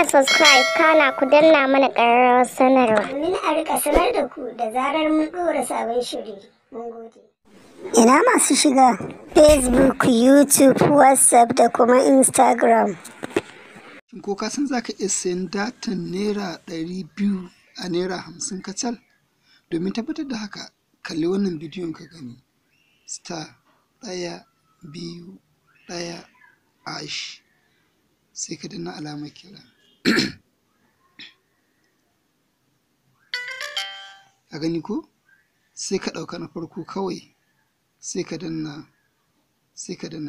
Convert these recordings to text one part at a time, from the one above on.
mana subscribe kana ku danna mana ƙararrawar sanarwa. Domin a rika sanar da ku da zarar mun ɗora sabon shiri. Mun gode. Ina masu shiga Facebook, YouTube, WhatsApp da kuma Instagram. Ko ka san zaka iya sayan datan naira 200 a naira 50 kacal? Domin tabbatar da haka, kalli wannan bidiyon ka gani. *121# sai ka danna alamar kira. A gani ko? Sai ka ɗauka na farko kawai, sai ka danna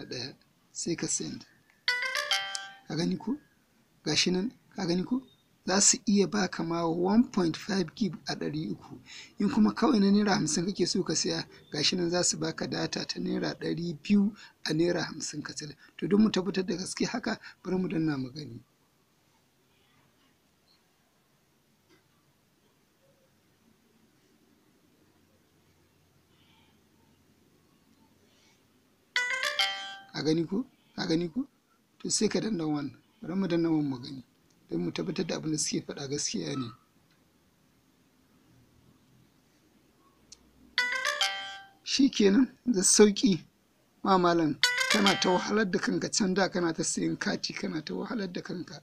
ɗaya, sai ka send. A gani ko? Gashi nan, ka gani ko? Za su iya baka ma 1.5 gig a 300. In kuma kawai na naira 50 kake so ka siya, gashi nan za su baka data ta naira 200 a naira 50 kacal. To don mu tabbatar da gaske haka, bari mu danna mu gani. A gani ko? A gani ko? To sai ka danna wannan. Bari mu danna wannan mu gani. Don mu tabbatar da abin da suke faɗa gaskiya ne. Shi kenan da sauƙi. Malam kana ta wahalar da kanka, can da kana ta sayan kati kana ta wahalar da kanka.